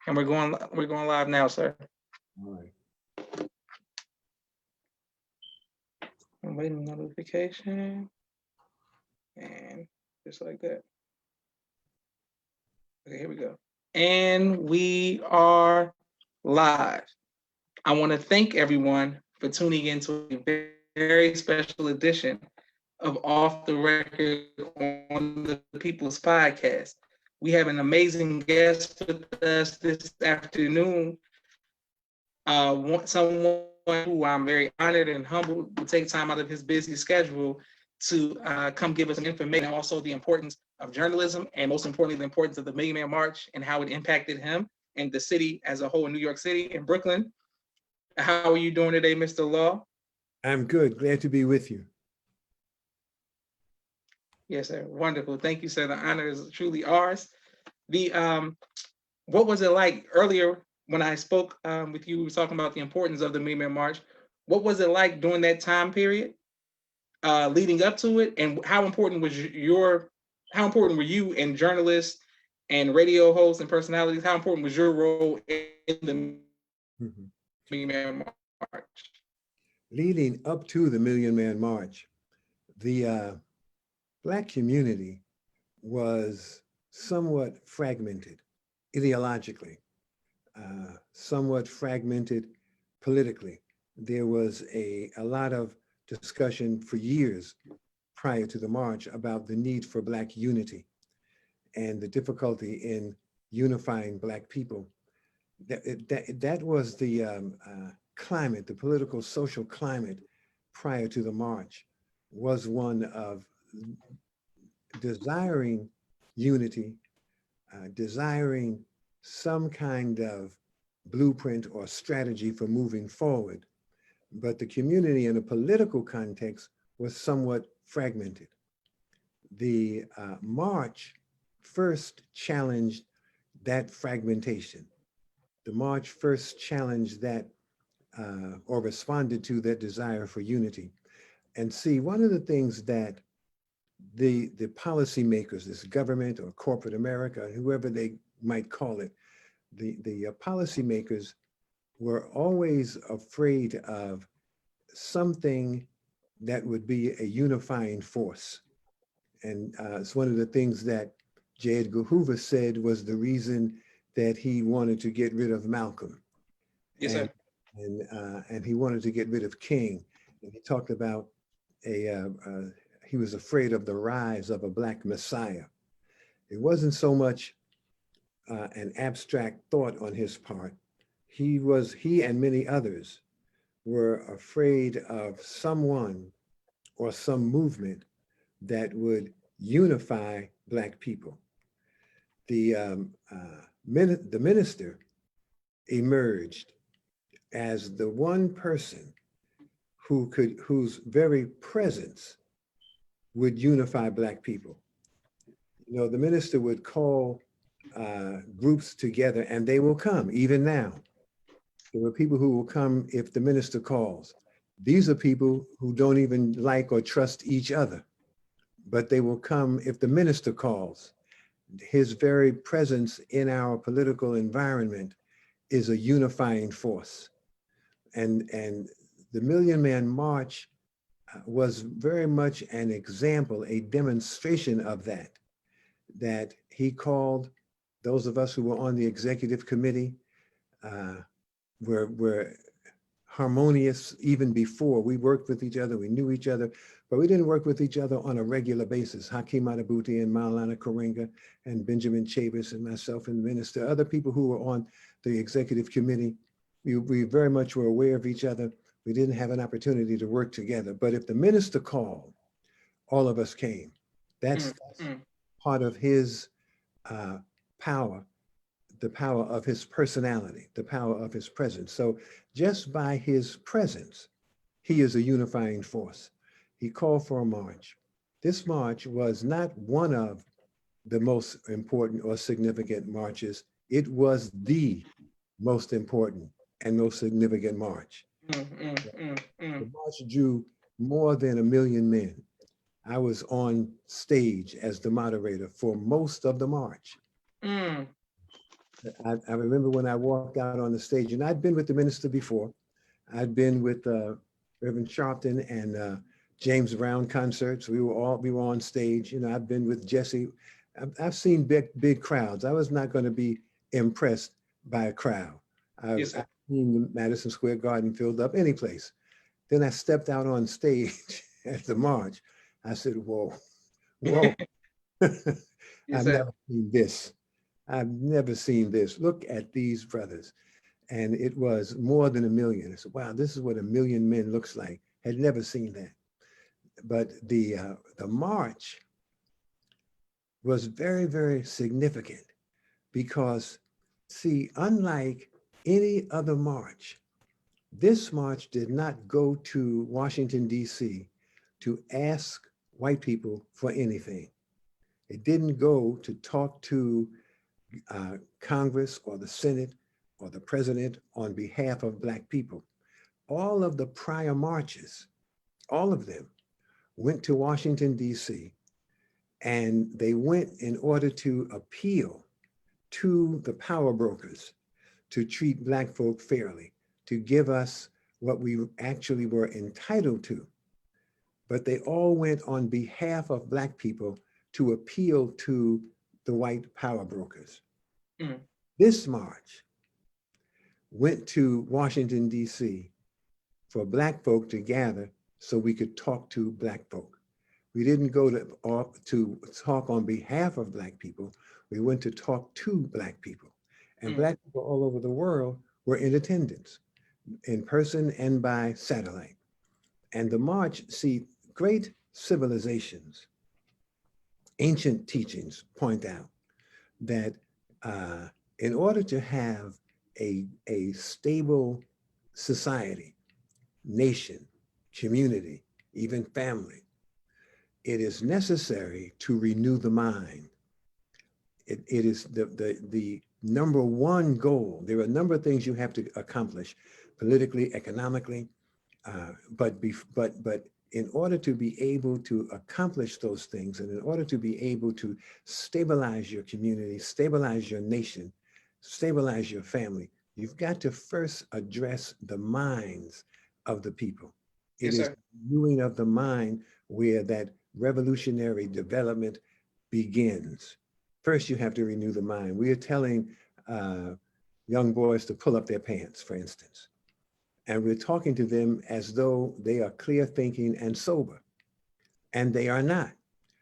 And we're going live now, sir. All right. I'm waiting notification. And just like that. Okay, here we go. And we are live. I want to thank everyone for tuning in to a very special edition of Off the Record on the People's Podcast. We have an amazing guest with us this afternoon. Someone who I'm very honored and humbled to take time out of his busy schedule to come give us some information, and also the importance of journalism, and most importantly, the importance of the Million Man March and how it impacted him and the city as a whole in New York City and Brooklyn. How are you doing today, Mr. Law? I'm good. Glad to be with you. Yes, sir. Wonderful. Thank you, sir. The honor is truly ours. What was it like earlier when I spoke with you? We were talking about the importance of the Million Man March. What was it like during that time period, leading up to it, and how important were you and journalists and radio hosts and personalities? How important was your role in the Million Man March? Leading up to the Million Man March, the Black community was somewhat fragmented ideologically, somewhat fragmented politically. There was a lot of discussion for years prior to the march about the need for Black unity and the difficulty in unifying Black people. That was the climate, the political, social climate prior to the march, was one of desiring unity, desiring some kind of blueprint or strategy for moving forward. But the community in a political context was somewhat fragmented. The march first challenged that fragmentation. The march first challenged that or responded to that desire for unity. And see, one of the things that the policymakers, this government or corporate America, whoever they might call it, the policymakers were always afraid of something that would be a unifying force. And it's one of the things that J. Edgar Hoover said was the reason that he wanted to get rid of Malcolm. Yes, sir. And he wanted to get rid of King. And he talked about he was afraid of the rise of a Black Messiah. It wasn't so much an abstract thought on his part. He and many others were afraid of someone or some movement that would unify Black people. The minister emerged as the one person whose very presence would unify Black people. You know, the minister would call groups together, and they will come even now. There are people who will come if the minister calls. These are people who don't even like or trust each other, but they will come if the minister calls. His very presence in our political environment is a unifying force. And the Million Man March was very much an example, a demonstration of that he called those of us who were on the executive committee were harmonious even before. We worked with each other, we knew each other, but we didn't work with each other on a regular basis. Hakeem Adabuti and Maulana Karenga and Benjamin Chavis and myself and the minister, other people who were on the executive committee, we very much were aware of each other. We didn't have an opportunity to work together. But if the minister called, all of us came. That's part of his power, the power of his personality, the power of his presence. So just by his presence, he is a unifying force. He called for a march. This march was not one of the most important or significant marches. It was the most important and most significant march. The march drew more than 1 million men. I was on stage as the moderator for most of the march. I remember when I walked out on the stage, and I'd been with the minister before. I'd been with Reverend Sharpton and James Brown concerts. We were on stage. You know, I've been with Jesse. I've seen big crowds. I was not going to be impressed by a crowd. Yes, sir. I've seen the Madison Square Garden filled up any place. Then I stepped out on stage at the march. I said, whoa, whoa. Yes, I've sir. never seen this. I've never seen this. Look at these brothers. And it was more than 1 million. I said, wow, this is what 1 million men looks like. Had never seen that. But the march was very, very significant because, see, unlike any other march, this march did not go to Washington, D.C. to ask white people for anything. It didn't go to talk to Congress or the Senate or the president on behalf of Black people. All of the prior marches, all of them, went to Washington, D.C., and they went in order to appeal to the power brokers to treat Black folk fairly, to give us what we actually were entitled to. But they all went on behalf of Black people to appeal to the white power brokers. Mm. This march went to Washington, D.C. for Black folk to gather so we could talk to Black folk. We didn't go to talk on behalf of Black people. We went to talk to Black people. And Black people all over the world were in attendance, in person and by satellite. And the march, see, great civilizations, ancient teachings point out that in order to have a stable society, nation, community, even family, it is necessary to renew the mind. It is the number one goal. There are a number of things you have to accomplish politically, economically, but in order to be able to accomplish those things, and in order to be able to stabilize your community, stabilize your nation, stabilize your family, you've got to first address the minds of the people. It Yes, is sir. renewing of the mind where that revolutionary development begins. First, you have to renew the mind. We are telling young boys to pull up their pants, for instance. And we're talking to them as though they are clear thinking and sober, and they are not.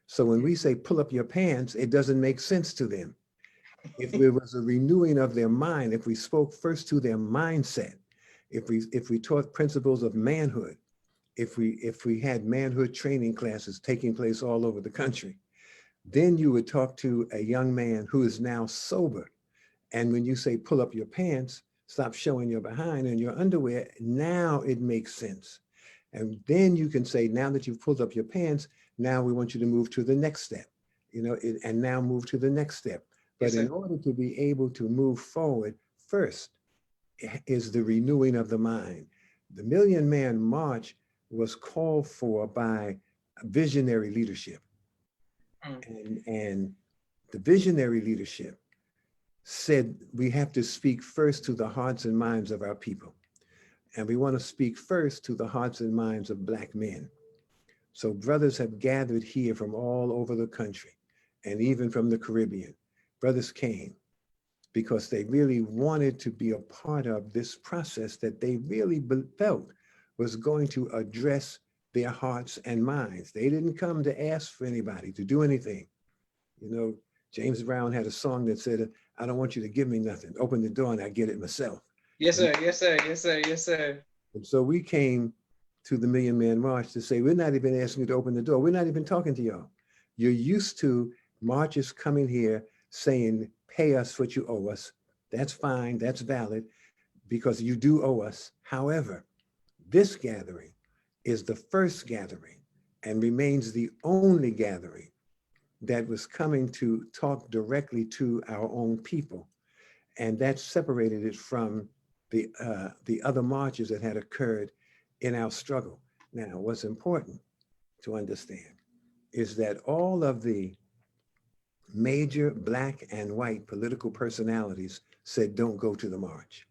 So when we say pull up your pants, it doesn't make sense to them. If there was a renewing of their mind, if we spoke first to their mindset, if we taught principles of manhood, if we had manhood training classes taking place all over the country, then you would talk to a young man who is now sober. And when you say pull up your pants, stop showing your behind and your underwear, now it makes sense. And then you can say, now that you've pulled up your pants, now we want you to move to the next step, and now move to the next step. But Yes, in sir. order to be able to move forward, first is the renewing of the mind. The Million Man March was called for by visionary leadership. And the visionary leadership said we have to speak first to the hearts and minds of our people. And we want to speak first to the hearts and minds of Black men. So brothers have gathered here from all over the country and even from the Caribbean. Brothers came because they really wanted to be a part of this process that they really felt was going to address their hearts and minds. They didn't come to ask for anybody to do anything. James Brown had a song that said, I don't want you to give me nothing. Open the door and I get it myself. Yes, sir. Yes, sir. Yes, sir. Yes, sir. And so we came to the Million Man March to say, we're not even asking you to open the door. We're not even talking to y'all. You're used to marches coming here saying, pay us what you owe us. That's fine, that's valid, because you do owe us. However, this gathering is the first gathering and remains the only gathering that was coming to talk directly to our own people. And that separated it from the other marches that had occurred in our struggle. Now, what's important to understand is that all of the major Black and white political personalities said, don't go to the march.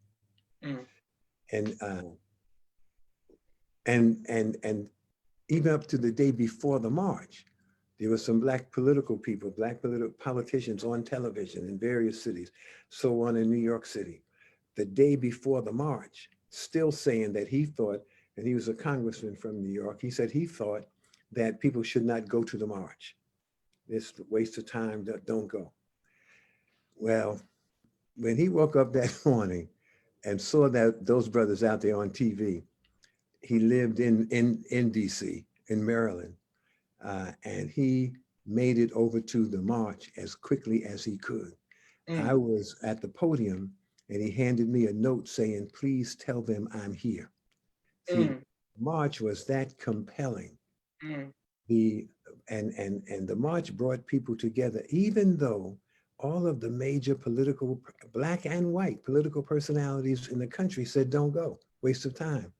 Mm. And and even up to the day before the march, there were some black political people, black political politicians on television in various cities, so on in New York City, the day before the march, still saying that he thought, and he was a congressman from New York, he said he thought that people should not go to the march. It's a waste of time, don't go. Well, when he woke up that morning and saw that those brothers out there on TV, he lived in DC, in Maryland, and he made it over to the march as quickly as he could. I Mm. was at the podium and he handed me a note saying, please tell them I'm here. See, the Mm. march was that compelling. Mm. The and the march brought people together, even though all of the major political, black and white political personalities in the country said, don't go, waste of time.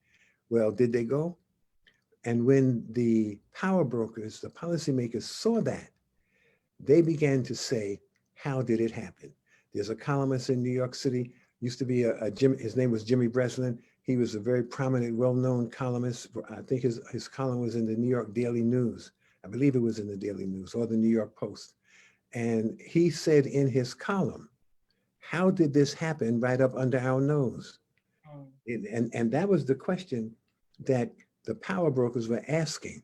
Well, did they go? And when the power brokers, the policymakers saw that, they began to say, how did it happen? There's a columnist in New York City, used to be a Jim, his name was Jimmy Breslin. He was a very prominent, well-known columnist. I think his column was in the New York Daily News. I believe it was in the Daily News or the New York Post. And he said in his column, how did this happen right up under our nose? And that was the question that the power brokers were asking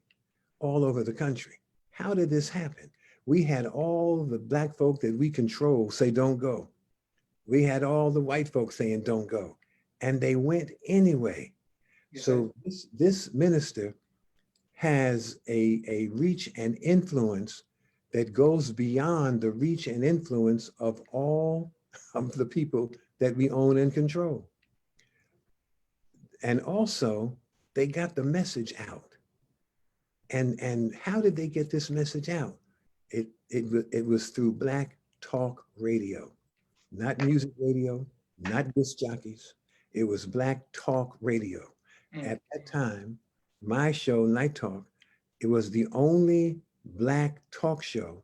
all over the country. How did this happen? We had all the black folk that we control say, don't go. We had all the white folks saying, don't go. And they went anyway. Yes, So this minister has a reach and influence that goes beyond the reach and influence of all of the people that we own and control. And also, they got the message out. And how did they get this message out? It was through Black Talk Radio, not music radio, not disc jockeys. It was Black Talk Radio. Mm. At that time, my show, Night Talk, it was the only Black talk show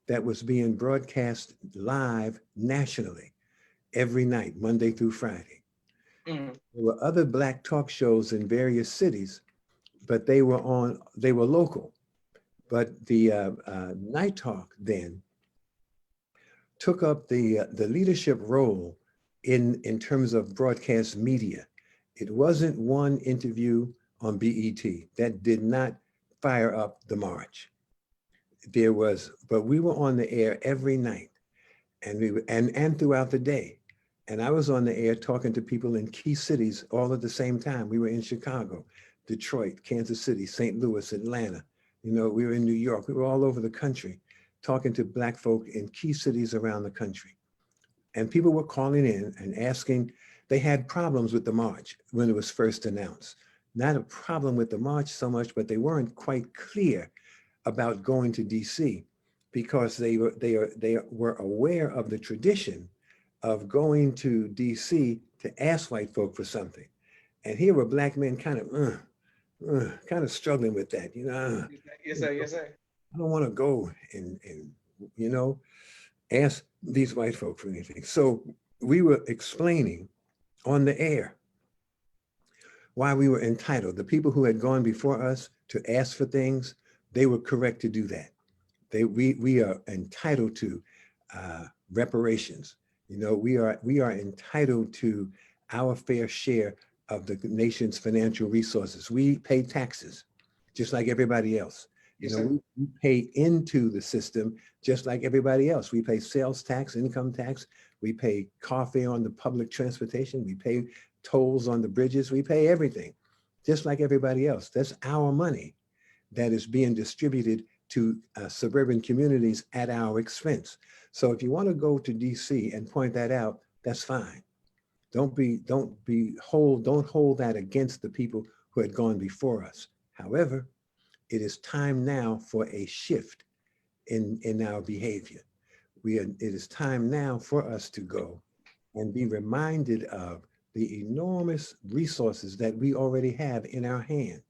that was being broadcast live nationally every night, Monday through Friday. Mm. There were other Black talk shows in various cities, but they were local. But the Night Talk then took up the leadership role in terms of broadcast media. It wasn't one interview on BET that did not fire up the march. There was, but we were on the air every night, and and throughout the day. And I was on the air talking to people in key cities all at the same time. We were in Chicago, Detroit, Kansas City, St. Louis, Atlanta. You know, we were in New York. We were all over the country talking to Black folk in key cities around the country. And people were calling in and asking, they had problems with the march when it was first announced. Not a problem with the march so much, but they weren't quite clear about going to DC because they were aware of the tradition of going to DC to ask white folk for something. And here were Black men kind of struggling with that, you know. Yes, sir. Yes, sir. I don't want to go and you know, ask these white folk for anything. So we were explaining on the air why we were entitled. The people who had gone before us to ask for things, they were correct to do that. We are entitled to reparations. You know, we are entitled to our fair share of the nation's financial resources. We pay taxes just like everybody else. Yes, You know, sir. we pay into the system just like everybody else. We pay sales tax, income tax. We pay car fare on the public transportation. We pay tolls on the bridges. We pay everything just like everybody else. That's our money that is being distributed to suburban communities at our expense. So if you want to go to DC and point that out, that's fine. Don't hold that against the people who had gone before us. However, it is time now for a shift in our behavior. It is time now for us to go and be reminded of the enormous resources that we already have in our hand.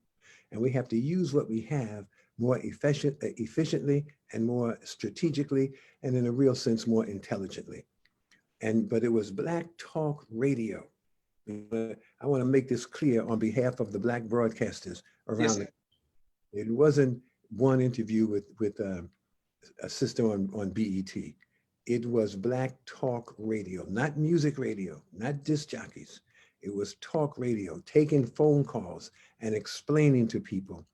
And we have to use what we have more efficiently and more strategically, and in a real sense, more intelligently. but it was Black Talk Radio. I want to make this clear on behalf of the Black broadcasters Yes, around sir. it wasn't one interview with a sister on BET. It was Black Talk Radio, not music radio, not disc jockeys. It was talk radio, taking phone calls and explaining to people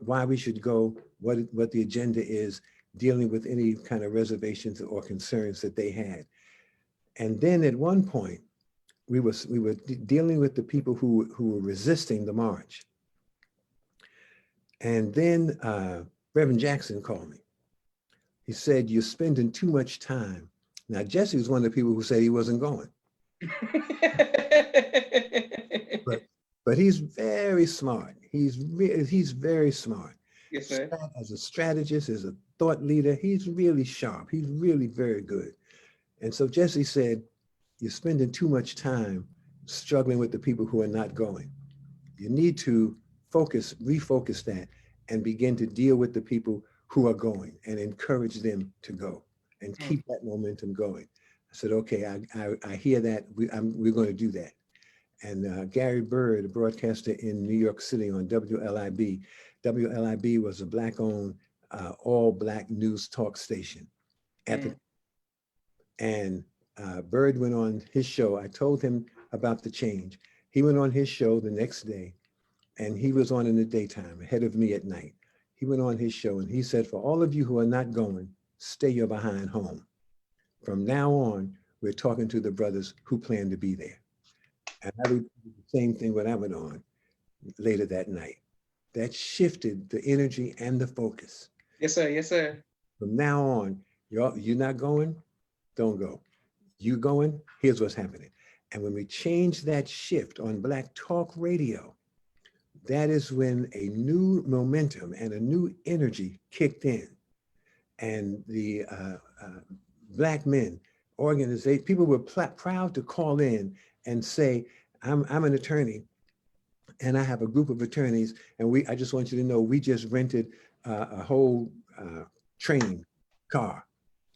why we should go, what the agenda is, dealing with any kind of reservations or concerns that they had. And then at one point, we were dealing with the people who were resisting the march. And then Reverend Jackson called me. He said, "You're spending too much time." Now, Jesse was one of the people who said he wasn't going. But he's very smart. He's very smart. Yes, sir. As a strategist, as a thought leader, he's really sharp. He's really very good. And so Jesse said, "You're spending too much time struggling with the people who are not going. You need to refocus that, and begin to deal with the people who are going and encourage them to go and keep that momentum going." I said, "Okay, I hear that. We're going to do that." And Gary Bird, a broadcaster in New York City on WLIB. WLIB was a Black-owned, all-Black news talk station. And Bird went on his show. I told him about the change. He went on his show the next day, and he was on in the daytime, ahead of me at night. He went on his show and he said, "For all of you who are not going, stay your behind home. From now on, we're talking to the brothers who plan to be there." And I repeated the same thing when I went on later that night. That shifted the energy and the focus. Yes, sir. Yes, sir. From now on, you're not going, don't go. You going, here's what's happening. And when we changed that shift on Black Talk Radio, that is when a new momentum and a new energy kicked in. And the Black men, organization, people were proud to call in and say, I'm an attorney, and I have a group of attorneys, and I just want you to know, we just rented a whole train car,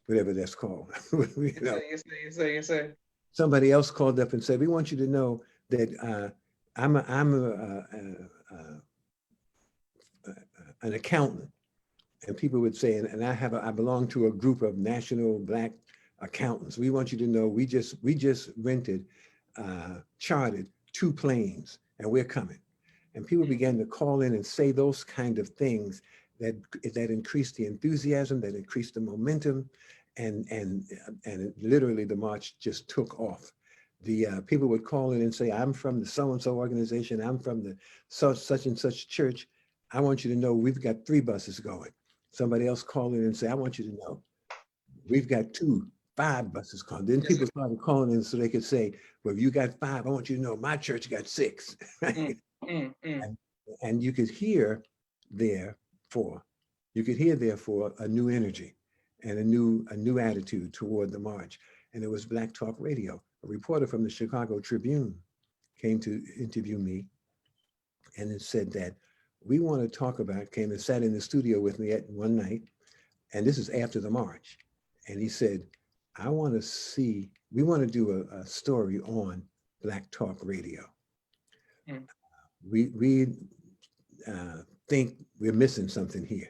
whatever that's called. Yes, sir. Yes, sir. Yes, sir. Yes, sir. Somebody else called up and said, "We want you to know that I'm an accountant." And people would say, and I belong to a group of national Black accountants. "We want you to know we just rented, chartered 2 planes, and we're coming." And people began to call in and say those kind of things that increased the enthusiasm, that increased the momentum, and literally the march just took off. The people would call in and say, "I'm from the so-and-so organization. I'm from the such and such church. I want you to know we've got 3 buses going." Somebody else called in and say, "I want you to know we've got 5 buses calling." Then people started calling in so they could say, "Well, if you got 5, I want you to know my church got 6. Right? And you could hear therefore a new energy and a new attitude toward the march. And it was Black Talk Radio. A reporter from the Chicago Tribune came to interview me, and it said that came and sat in the studio with me at one night, and this is after the march. And he said, we want to do a story on Black Talk Radio. We think we're missing something here.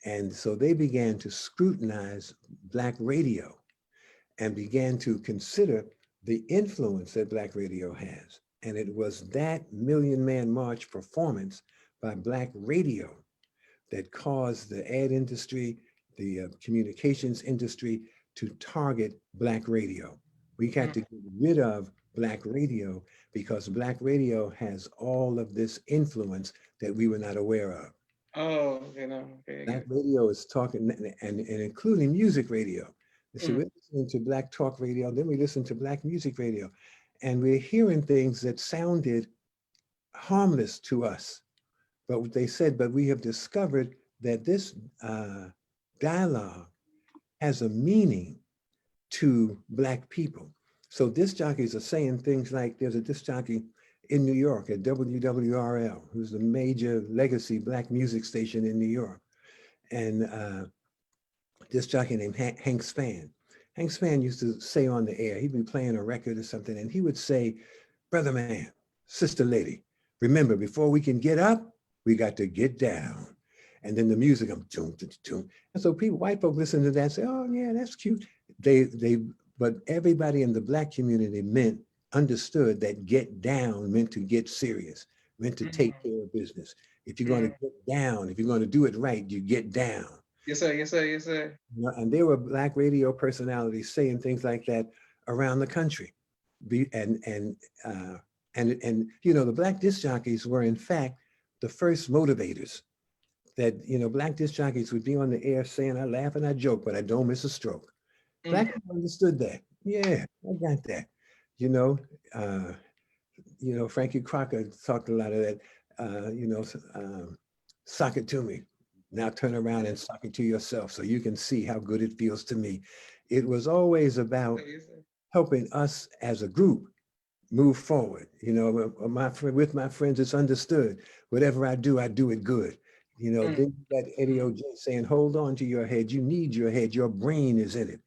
And so they began to scrutinize Black radio and began to consider the influence that Black radio has. And it was that Million Man March performance by Black radio that caused the ad industry, the communications industry to target Black radio. We got to get rid of Black radio because Black radio has all of this influence that we were not aware of. Oh, you know. Okay, Black radio is talking, and including music radio. So we're listening to Black Talk Radio, then we listen to Black music radio, and we're hearing things that sounded harmless to us. But they said, but we have discovered that this dialogue has a meaning to Black people. So disc jockeys are saying things like, there's a disc jockey in New York at WWRL, who's the major legacy Black music station in New York. And this jockey named Hank Spann. Hank Spann used to say on the air, he'd be playing a record or something, and he would say, brother man, sister lady, remember, before we can get up, we got to get down. And then the music, doom, doom, doom. And so people, white folk listen to that and say, oh yeah, that's cute. But everybody in the Black community understood that get down meant to get serious, meant to take care of business. If you're going to get down, if you're going to do it right, you get down. Yes, sir. Yes, sir. Yes, sir. And there were Black radio personalities saying things like that around the country. And the Black disc jockeys were in fact the first motivators. That Black disc jockeys would be on the air saying, I laugh and I joke, but I don't miss a stroke. Black people understood that. Yeah, I got that. Frankie Crocker talked a lot of that. Sock it to me. Now turn around and sock it to yourself so you can see how good it feels to me. It was always about helping us as a group move forward. With my friends, it's understood. Whatever I do it good. Then you got Eddie O.J. saying, hold on to your head. You need your head. Your brain is in it.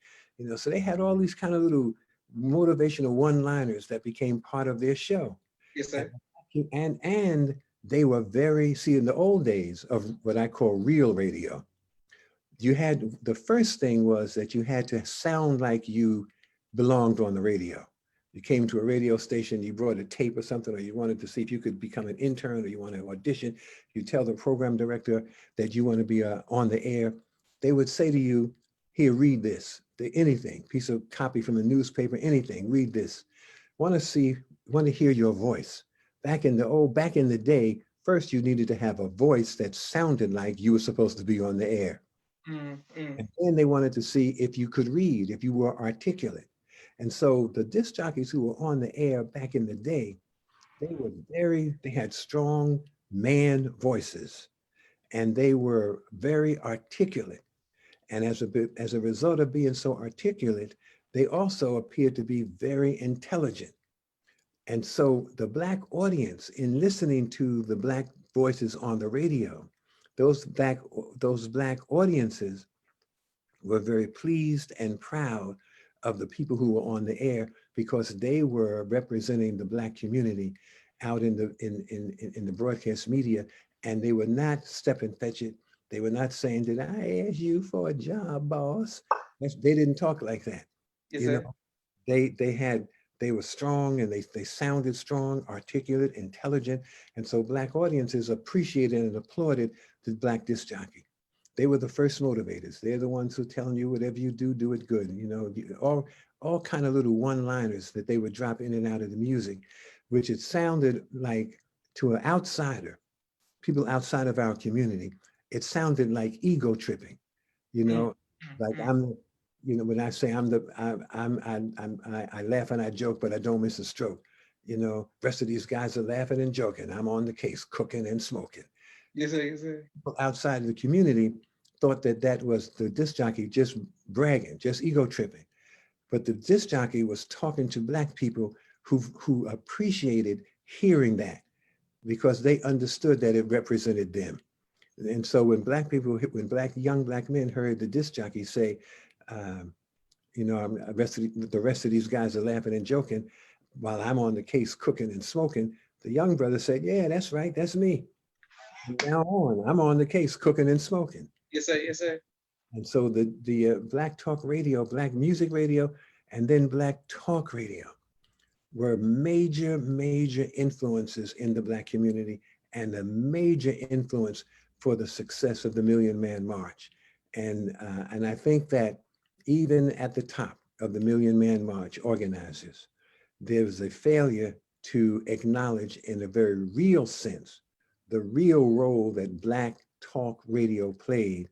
So they had all these kind of little motivational one-liners that became part of their show. Yes, sir. And they were in the old days of what I call real radio, the first thing was that you had to sound like you belonged on the radio. You came to a radio station, you brought a tape or something, or you wanted to see if you could become an intern, or you want to audition. You tell the program director that you want to be on the air. They would say to you, here, read this, anything, piece of copy from the newspaper, anything, read this. Want to hear your voice. Back in the day, first you needed to have a voice that sounded like you were supposed to be on the air. And then they wanted to see if you could read, if you were articulate. And so the disc jockeys who were on the air back in the day, they had strong man voices, and they were very articulate. And as a result of being so articulate, they also appeared to be very intelligent. And so the Black audience, in listening to the Black voices on the radio, those Black audiences were very pleased and proud of the people who were on the air, because they were representing the Black community out in the broadcast media, and they were not step and fetch it. They were not saying, did I ask you for a job, boss? They didn't talk like that. Yes, sir. They were strong, and they sounded strong, articulate, intelligent. And so Black audiences appreciated and applauded the Black disc jockey. They were the first motivators. They're the ones who are telling you, whatever you do it good. All kind of little one-liners that they would drop in and out of the music, which it sounded like, to an outsider, people outside of our community, it sounded like ego tripping. Like when I say I laugh and I joke, but I don't miss a stroke. Rest of these guys are laughing and joking. I'm on the case, cooking and smoking. Yes, sir. Yes, sir. People outside of the community thought that was the disc jockey just bragging, just ego tripping. But the disc jockey was talking to Black people who appreciated hearing that, because they understood that it represented them. And so when young Black men heard the disc jockey say, the rest of these guys are laughing and joking while I'm on the case cooking and smoking, the young brother said, yeah, that's right, that's me. From now on, I'm on the case cooking and smoking. Yes, sir. Yes, sir. And so the Black talk radio, Black music radio, and then Black talk radio were major influences in the Black community, and a major influence for the success of the Million Man March. And I think that even at the top of the Million Man March organizers, there was a failure to acknowledge in a very real sense the real role that Black talk radio played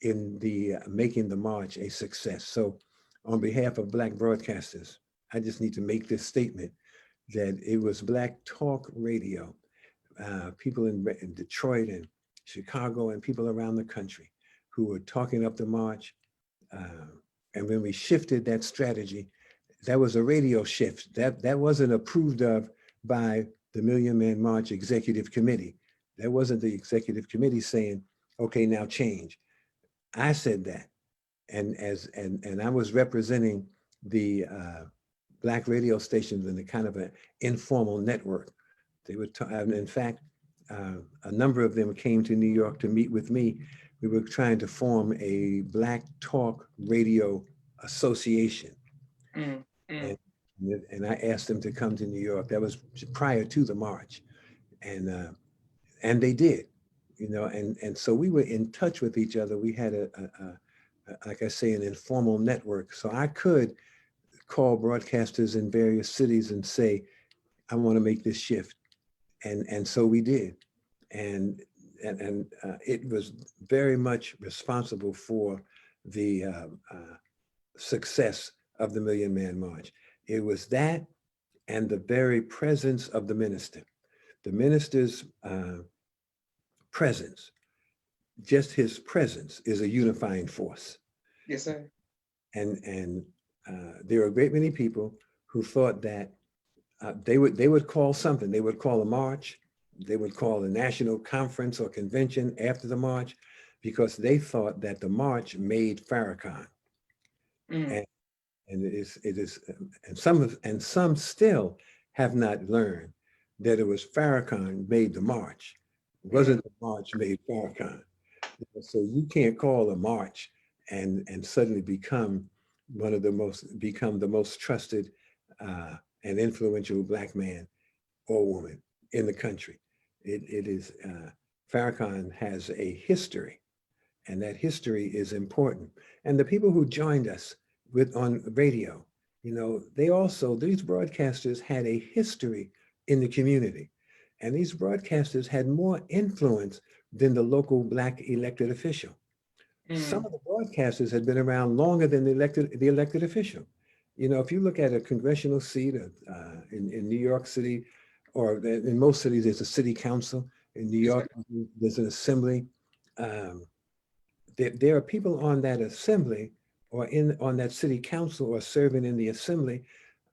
in the making the march a success. So on behalf of Black broadcasters, I just need to make this statement that it was Black talk radio, people in Detroit and Chicago and people around the country who were talking up the march. And when we shifted that strategy, that was a radio shift. That wasn't approved of by the Million Man March Executive Committee. That wasn't the executive committee saying, okay, now change. I said that. and I was representing the Black radio stations in a kind of an informal network. They would, in fact, a number of them came to New York to meet with me. We were trying to form a Black Talk Radio Association. Mm, mm, And I asked them to come to New York. That was prior to the march. And they did, you know, and so we were in touch with each other. We had like I say, an informal network. So I could call broadcasters in various cities and say, I want to make this shift. And so we did. And it was very much responsible for the success of the Million Man March. It was that and the very presence of the minister. The minister's presence, just his presence is a unifying force. yes, sir. And there are a great many people who thought that they would call something. They would call a march. They would call a national conference or convention after the march, because they thought that the march made Farrakhan. Mm, And it is, and some still have not learned that it was Farrakhan made the march. It wasn't the march made Farrakhan. So you can't call a march and suddenly become the most trusted and influential Black man or woman in the country. It is, Farrakhan has a history, and that history is important. And the people who joined us on radio, you know, these broadcasters had a history in the community. And these broadcasters had more influence than the local Black elected official. Some mm, of the broadcasters had been around longer than the elected official. You know, if you look at a congressional seat in New York City, or in most cities, there's a city council. In New yes, York, sir. there's an assembly. Um, there are people on that assembly or on that city council or serving in the assembly,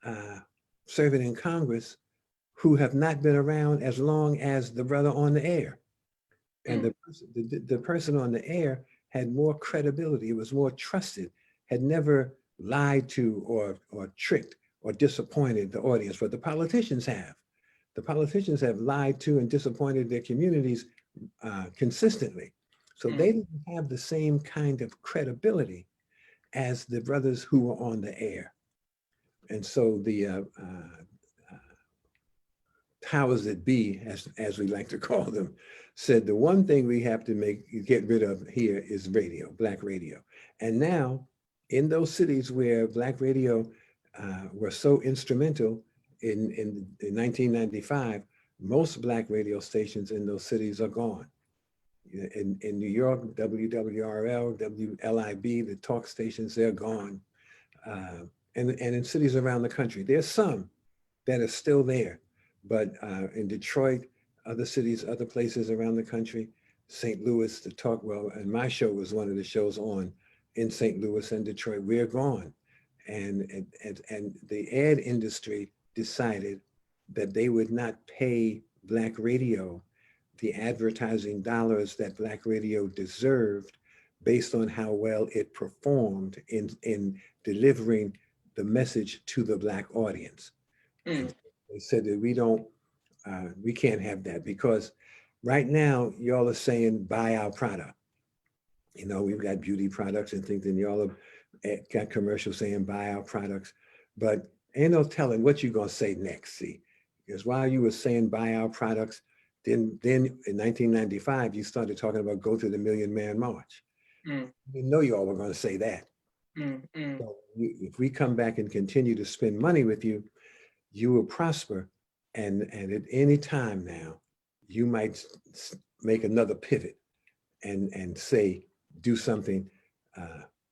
uh, serving in Congress, who have not been around as long as the brother on the air. And Mm, the person on the air had more credibility, was more trusted, had never lied to or tricked or disappointed the audience, but the politicians have. The politicians have lied to and disappointed their communities consistently. So they mm, didn't have the same kind of credibility as the brothers who were on the air. And so the powers that be, as we like to call them, said the one thing we have to get rid of here is radio, Black radio. And now, in those cities where Black radio were so instrumental in 1995, most Black radio stations in those cities are gone. In New York, WWRL, WLIB, the talk stations, they're gone. And in cities around the country, there's some that are still there. But in Detroit, other cities, other places around the country, St. Louis, and my show was one of the shows on in St. Louis and Detroit, we're gone. And the ad industry decided that they would not pay Black radio the advertising dollars that Black radio deserved based on how well it performed in delivering the message to the Black audience. And mm, they said that we can't have that, because right now y'all are saying buy our product. You know, we've got beauty products and things, and y'all have got commercials saying buy our products, but ain't no telling what you're gonna say next, see? Because while you were saying buy our products, then in 1995, you started talking about go to the Million Man March. mm, You know y'all were gonna say that. mm, mm, So if we come back and continue to spend money with you, you will prosper. And at any time now, you might make another pivot and say, do something,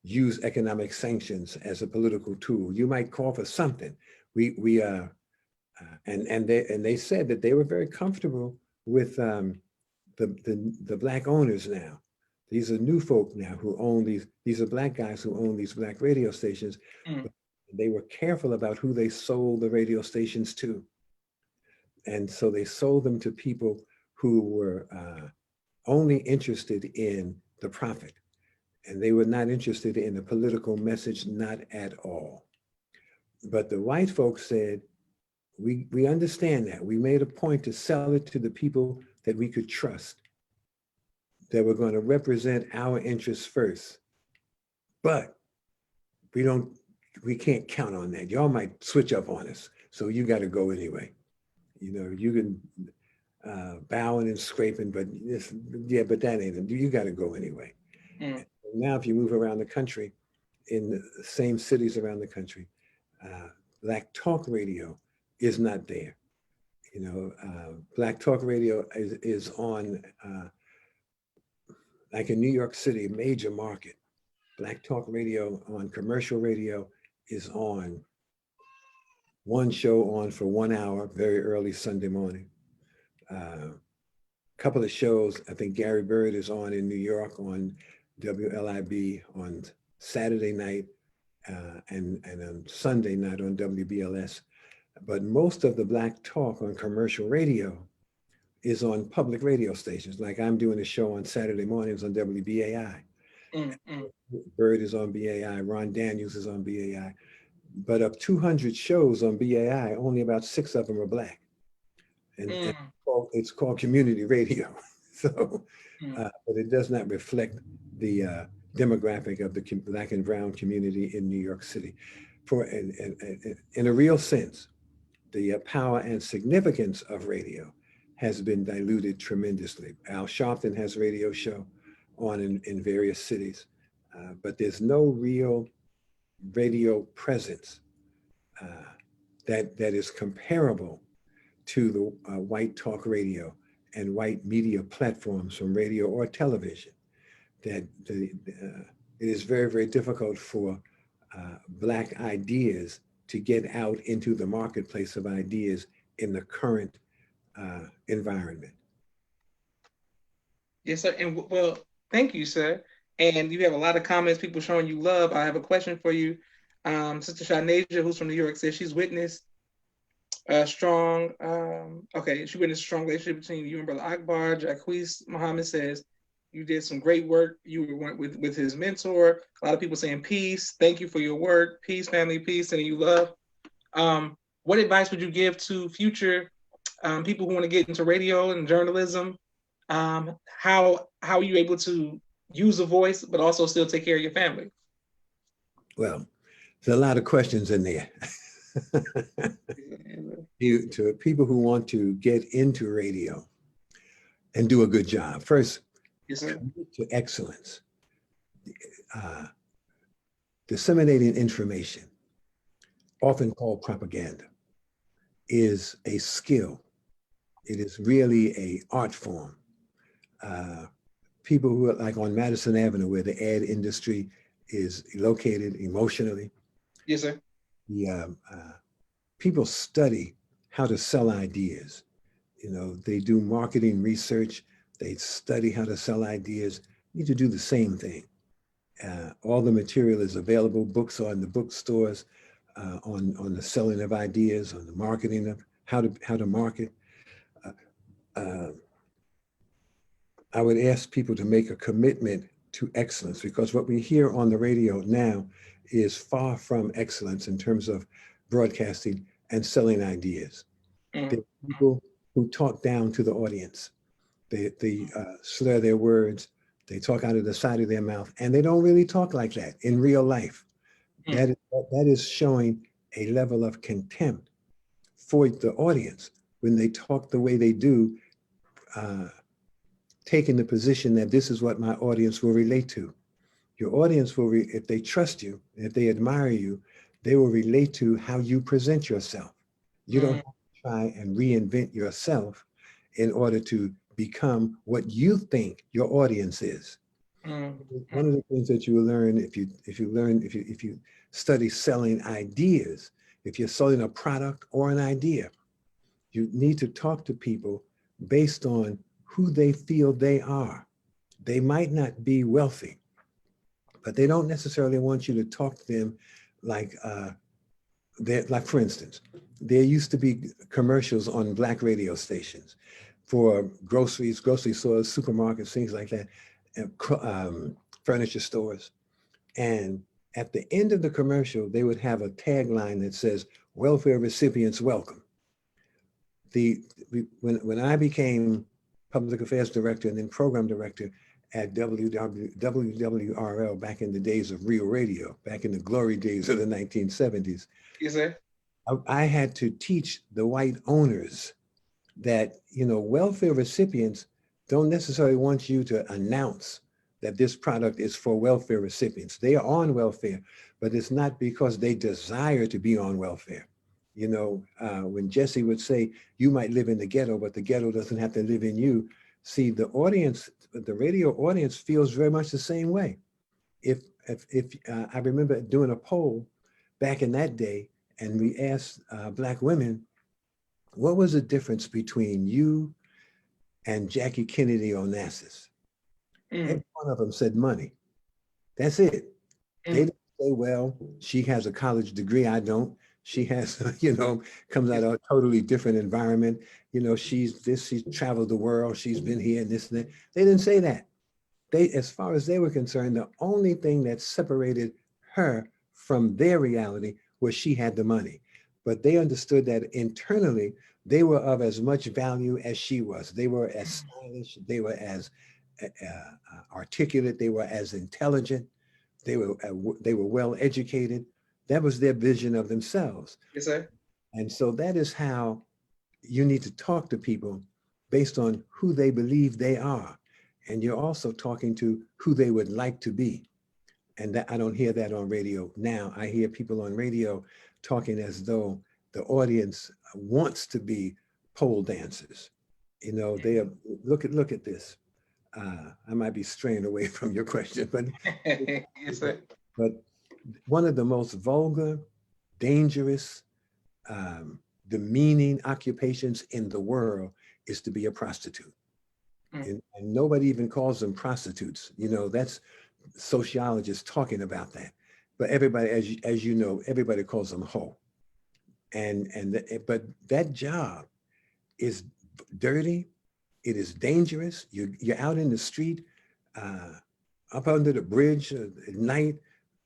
use economic sanctions as a political tool. You might call for something. And they said that they were very comfortable with the Black owners now. These are new folk now who own these are Black guys who own these Black radio stations. mm, But they were careful about who they sold the radio stations to. And so they sold them to people who were only interested in the profit. and they were not interested in the political message, not at all. But the white folks said, we understand that. We made a point to sell it to the people that we could trust, that were going to represent our interests first. But we can't count on that. Y'all might switch up on us. So you got to go anyway. You know, you can bowing and scraping, but but that ain't, you got to go anyway. Mm. Now, if you move around the country, in the same cities around the country, Black Talk Radio is not there. You know, Black Talk Radio is on, like in New York City, a major market. Black Talk Radio on commercial radio is on one show on for 1 hour, very early Sunday morning. Couple of shows, I think Gary Bird is on in New York on WLIB on Saturday night and on Sunday night on WBLS. But most of the Black Talk on commercial radio is on public radio stations. Like I'm doing a show on Saturday mornings on WBAI. Bird is on BAI, Ron Daniels is on BAI. But of 200 shows on BAI, only about 6 of them are Black. And it's called community radio. So, but it does not reflect the demographic of the Black and brown community in New York City. In a real sense, the power and significance of radio has been diluted tremendously. Al Sharpton has a radio show on in various cities, but there's no real radio presence that is comparable to the white talk radio and white media platforms from radio or television. That it is very, very difficult for Black ideas to get out into the marketplace of ideas in the current environment. Yes, sir. And well, thank you, sir. And you have a lot of comments, people showing you love. I have a question for you. Sister Shanasia, who's from New York, says she's witnessed a strong, she witnessed a strong relationship between you and Brother Akbar. Jacquees Muhammad says you did some great work. You went with his mentor. A lot of people saying peace. Thank you for your work. Peace, family, peace, and you love. What advice would you give to future people who want to get into radio and journalism? How are you able to use a voice, but also still take care of your family? Well, there's a lot of questions in there. To people who want to get into radio and do a good job, first, yes, sir. To excellence. Disseminating information, often called propaganda, is a skill. It is really an art form. People who are like on Madison Avenue, where the ad industry is located emotionally. Yes, sir. People study how to sell ideas. You know, they do marketing research. They study how to sell ideas. You need to do the same thing. All the material is available. Books are in the bookstores on the selling of ideas, on the marketing of how to market. I would ask people to make a commitment to excellence, because what we hear on the radio now is far from excellence in terms of broadcasting and selling ideas. There are people who talk down to the audience. They slur their words. They talk out of the side of their mouth, and they don't really talk like that in real life. That is showing a level of contempt for the audience when they talk the way they do, taking the position that this is what my audience will relate to. Your audience will, if they trust you, if they admire you, they will relate to how you present yourself. You don't have to try and reinvent yourself in order to become what you think your audience is. One of the things that you will learn if you study selling ideas, if you're selling a product or an idea, you need to talk to people based on who they feel they are. They might not be wealthy, but they don't necessarily want you to talk to them like, for instance, there used to be commercials on Black radio stations for groceries, grocery stores, supermarkets, things like that, furniture stores. And at the end of the commercial, they would have a tagline that says, welfare recipients welcome. When I became public affairs director and then program director at WWRL back in the days of Real Radio, back in the glory days of the 1970s, Yes, sir. I had to teach the white owners that, welfare recipients don't necessarily want you to announce that this product is for welfare recipients. They are on welfare, but it's not because they desire to be on welfare. When Jesse would say, you might live in the ghetto, but the ghetto doesn't have to live in you. See, the audience, the radio audience feels very much the same way. If I remember doing a poll back in that day, and we asked Black women, what was the difference between you and Jackie Kennedy Onassis? Every one of them said money. That's it. They didn't say, well, she has a college degree, I don't. She has, comes out of a totally different environment. She's traveled the world, she's been here and this and that. They didn't say that. As far as they were concerned, the only thing that separated her from their reality was she had the money. But they understood that internally, they were of as much value as she was. They were as stylish, they were as articulate, they were as intelligent, they were well educated. That was their vision of themselves. Yes, sir. And so that is how you need to talk to people based on who they believe they are. And you're also talking to who they would like to be. And that, I don't hear that on radio now. I hear people on radio talking as though the audience wants to be pole dancers. They are, look at this. I might be straying away from your question, but yes, sir. But one of the most vulgar, dangerous, demeaning occupations in the world is to be a prostitute. And nobody even calls them prostitutes. That's sociologists talking about that. But everybody, as you know, everybody calls them hoe. But that job is dirty. It is dangerous. You're out in the street, up under the bridge at night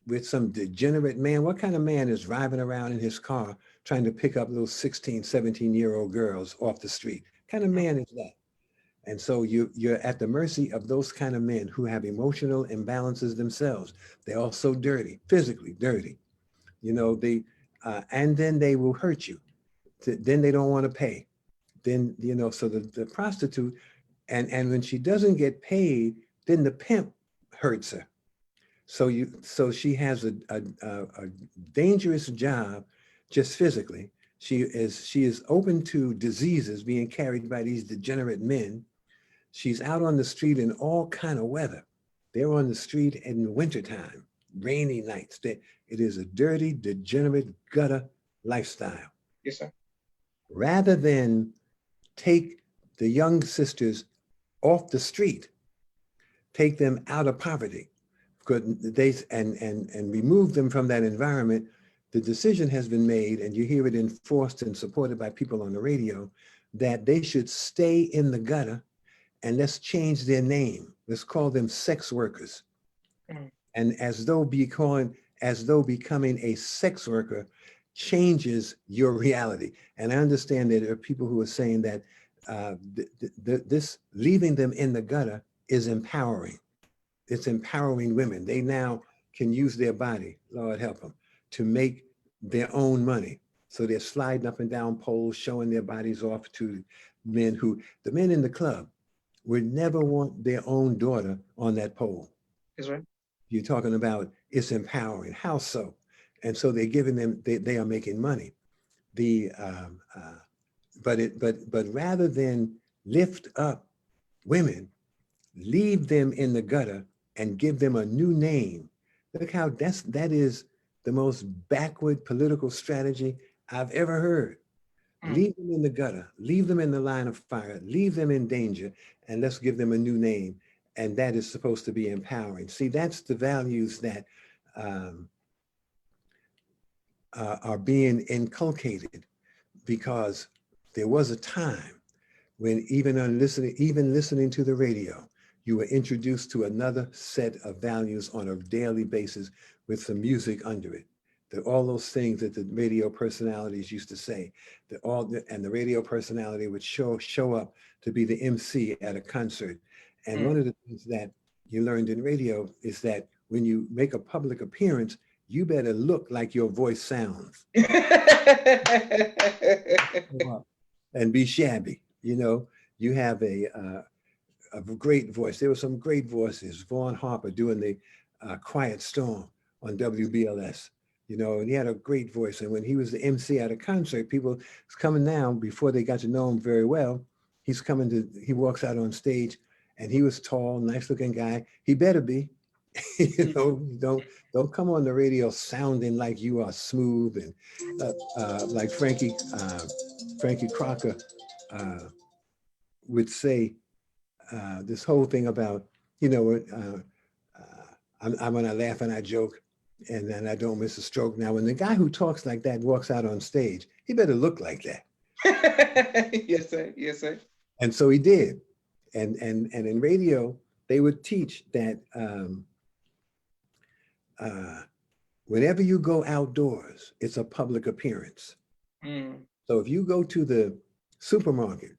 with some degenerate man. What kind of man is driving around in his car trying to pick up little 16, 17-year-old girls off the street? What kind of man is that? And so you're at the mercy of those kind of men who have emotional imbalances themselves. They're also dirty, physically dirty. And then they will hurt you. Then they don't want to pay. Then, so the prostitute, and when she doesn't get paid, then the pimp hurts her. So she has a dangerous job just physically. She is open to diseases being carried by these degenerate men. She's out on the street in all kind of weather. They're on the street in wintertime, rainy nights. It is a dirty, degenerate, gutter lifestyle. Yes, sir. Rather than take the young sisters off the street, take them out of poverty, and remove them from that environment, the decision has been made, and you hear it enforced and supported by people on the radio, that they should stay in the gutter, and let's change their name. Let's call them sex workers. And as though becoming a sex worker changes your reality. And I understand that there are people who are saying that this leaving them in the gutter is empowering. It's empowering women. They now can use their body, Lord help them, to make their own money. So they're sliding up and down poles, showing their bodies off to men the men in the club would never want their own daughter on that pole. That's right. You're talking about it's empowering. How so? And so they're giving them, they are making money. But rather than lift up women, leave them in the gutter and give them a new name. Look how that is the most backward political strategy I've ever heard. Leave them in the gutter, leave them in the line of fire, leave them in danger, and let's give them a new name. And that is supposed to be empowering. See, that's the values that are being inculcated, because there was a time when even listening to the radio, you were introduced to another set of values on a daily basis with some music under it. All those things that the radio personalities used to say, and the radio personality would show up to be the MC at a concert. And one of the things that you learned in radio is that when you make a public appearance, you better look like your voice sounds. And be shabby. You know, you have a great voice. There were some great voices. Vaughn Harper doing the Quiet Storm on WBLS. You know, and he had a great voice. And when he was the MC at a concert, people was coming down before they got to know him very well. He walks out on stage, and he was tall, nice looking guy. He better be. You know, don't come on the radio sounding like you are smooth and like Frankie Crocker would say, this whole thing about, you know, I'm gonna laugh and I joke, and then I don't miss a stroke. Now, when the guy who talks like that walks out on stage, he better look like that. Yes, sir. Yes, sir. And so he did. And in radio, they would teach that whenever you go outdoors, it's a public appearance. So if you go to the supermarket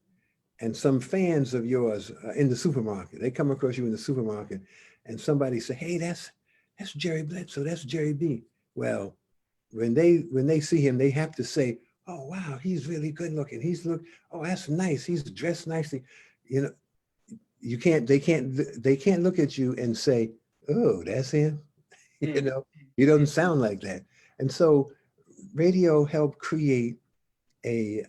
and some fans of yours in the supermarket, they come across you in the supermarket and somebody say, hey, that's Jerry Bledsoe, that's Jerry B. Well, when they see him, they have to say, oh, wow, he's really good looking. Oh, that's nice. He's dressed nicely. You know, they can't look at you and say, oh, that's him. You know, he doesn't sound like that. And so radio helped create a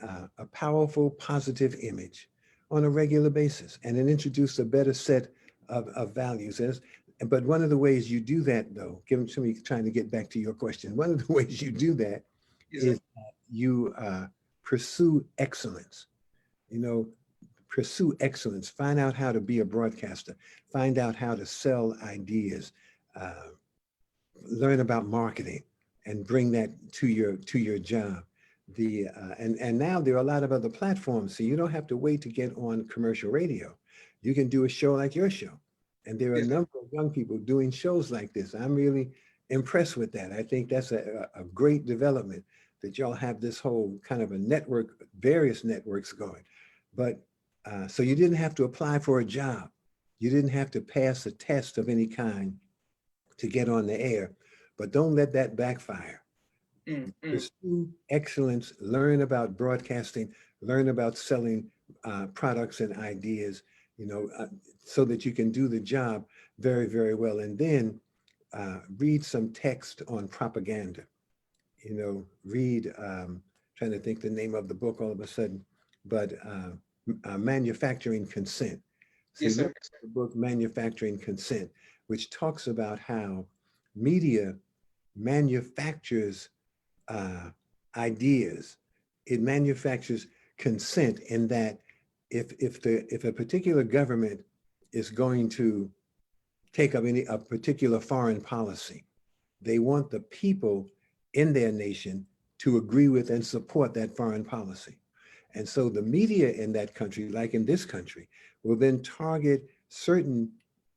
powerful, positive image on a regular basis, and it introduced a better set of values. But one of the ways you do that, though, to me trying to get back to your question, one of the ways you do that is you pursue excellence. You know, pursue excellence. Find out how to be a broadcaster. Find out how to sell ideas. Learn about marketing and bring that to your job. And now there are a lot of other platforms, so you don't have to wait to get on commercial radio. You can do a show like your show, and there are a number of young people doing shows like this. I'm really impressed with that. I think that's a great development, that y'all have this whole kind of a network, various networks going. But so you didn't have to apply for a job. You didn't have to pass a test of any kind to get on the air, but don't let that backfire. Pursue excellence, learn about broadcasting, learn about selling products and ideas, you know, so that you can do the job very, very well. And then read some text on propaganda, you know, read, trying to think the name of the book all of a sudden, but Manufacturing Consent. So yes, sir. The book Manufacturing Consent, which talks about how media manufactures ideas. It manufactures consent, in that if a particular government is going to take up a particular foreign policy, they want the people in their nation to agree with and support that foreign policy. And so the media in that country, like in this country, will then target certain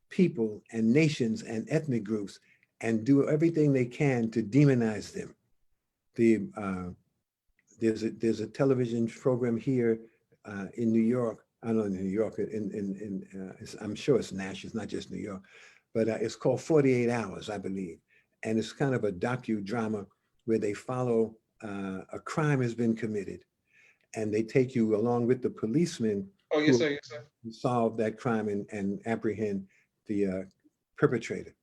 people and nations and ethnic groups and do everything they can to demonize them. There's a television program here in New York. I don't know, in New York, I'm sure it's national, it's not just New York, but it's called 48 Hours, I believe. And it's kind of a docudrama where they follow a crime has been committed, and they take you along with the policemen. Oh, yes, sir. Yes, sir. Who solve that crime and apprehend the perpetrator.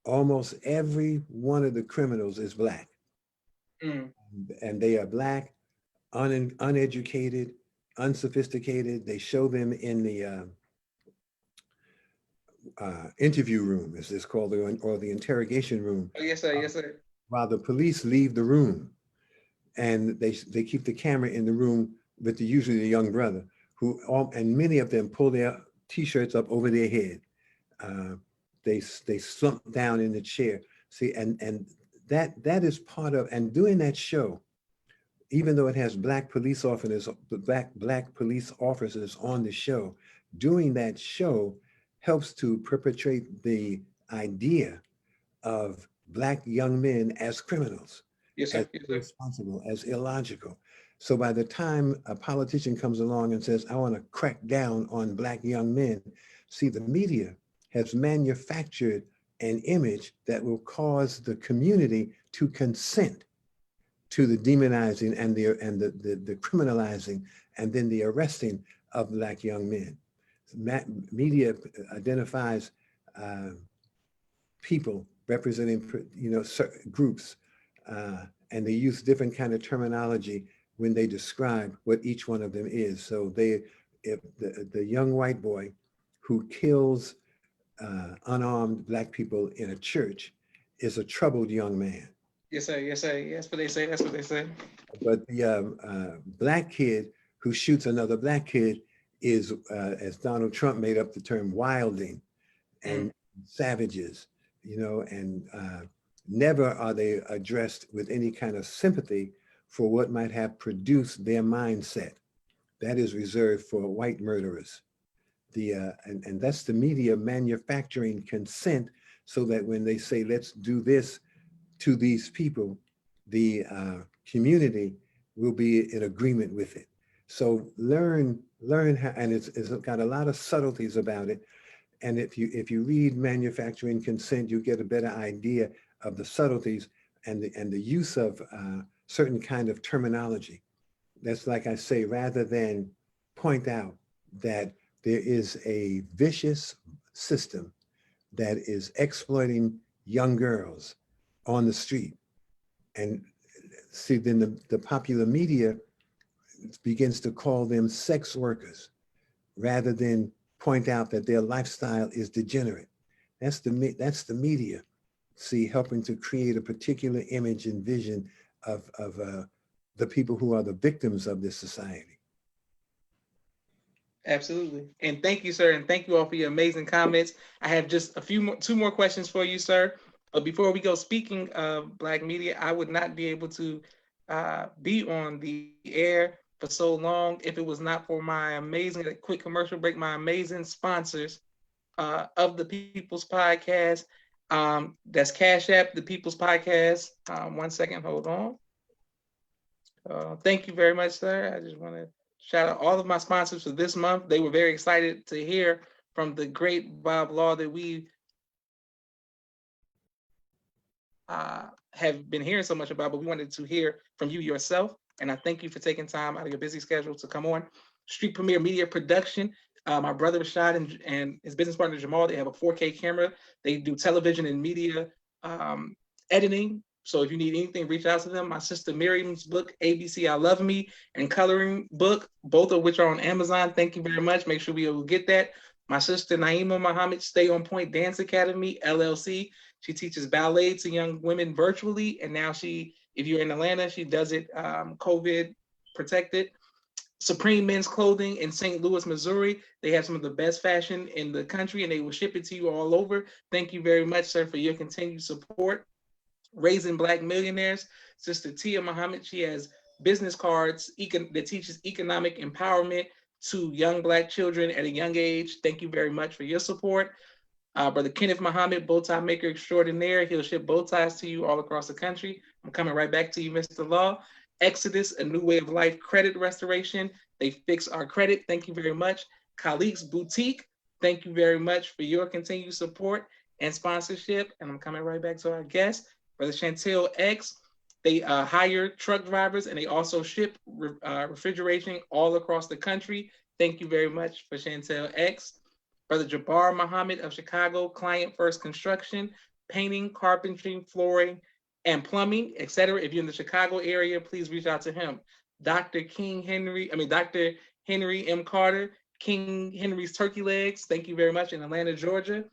Almost every one of the criminals is Black. And they are Black, uneducated, unsophisticated. They show them in the interview room, as it's called, or the interrogation room. Oh, yes, sir. Yes, sir. While the police leave the room, and they keep the camera in the room with usually the young brother, and many of them pull their T-shirts up over their head. They slump down in the chair. See, and that is part of, and doing that show, even though it has Black police officers, Black police officers on the show, doing that show helps to perpetrate the idea of Black young men as criminals, Yes, as sir. Yes, sir. irresponsible, as illogical. So by the time a politician comes along and says, I want to crack down on Black young men, see, the media has manufactured an image that will cause the community to consent to the demonizing and the criminalizing and then the arresting of Black young men. Media identifies people representing, certain groups, and they use different kind of terminology when they describe what each one of them is. So if the young white boy who kills unarmed Black people in a church is a troubled young man. Yes, sir. Yes, sir. That's what they say. That's what they say. But the Black kid who shoots another Black kid is, as Donald Trump made up the term, wilding and savages, and never are they addressed with any kind of sympathy for what might have produced their mindset. That is reserved for white murderers. And that's the media manufacturing consent so that when they say, let's do this to these people, the community will be in agreement with it. So learn how, and it's got a lot of subtleties about it. And if you read Manufacturing Consent, you get a better idea of the subtleties and the use of certain kind of terminology. That's, like I say, rather than point out that there is a vicious system that is exploiting young girls on the street. And see, then the popular media begins to call them sex workers rather than point out that their lifestyle is degenerate. That's the media, see, helping to create a particular image and vision of the people who are the victims of this society. Absolutely. And thank you, sir. And thank you all for your amazing comments. I have just two more questions for you, sir. But before we go, speaking of Black media, I would not be able to be on the air for so long if it was not for my amazing, quick commercial break, my amazing sponsors of the People's Podcast. That's Cash App, the People's Podcast. 1 second, hold on. Thank you very much, sir. I just want to shout out all of my sponsors for this month. They were very excited to hear from the great Bob Law that we have been hearing so much about, but we wanted to hear from you yourself. And I thank you for taking time out of your busy schedule to come on. Street Premier Media Production. My brother Rashad and his business partner Jamal, they have a 4K camera. They do television and media editing. So if you need anything, reach out to them. My sister Miriam's book, ABC I Love Me, and coloring book, both of which are on Amazon. Thank you very much. Make sure we will get that. My sister Naima Muhammad, Stay on Point Dance Academy, LLC. She teaches ballet to young women virtually. And now if you're in Atlanta, she does it COVID protected. Supreme Men's Clothing in St. Louis, Missouri. They have some of the best fashion in the country and they will ship it to you all over. Thank you very much, sir, for your continued support. Raising Black Millionaires. Sister Tia Muhammad, she has business cards that teaches economic empowerment to young Black children at a young age. Thank you very much for your support. Brother Kenneth Muhammad, bow tie maker extraordinaire. He'll ship bow ties to you all across the country. I'm coming right back to you, Mr. Law. Exodus, a new way of life credit restoration. They fix our credit. Thank you very much. Khaliq's Boutique. Thank you very much for your continued support and sponsorship. And I'm coming right back to our guest, Brother Chantel X. They hire truck drivers and they also ship refrigeration all across the country. Thank you very much for Chantel X. Brother Jabbar Muhammad of Chicago, Client First Construction, painting, carpentry, flooring, and plumbing, etc. If you're in the Chicago area, please reach out to him. Dr. Henry M. Carter, King Henry's Turkey Legs. Thank you very much in Atlanta, Georgia.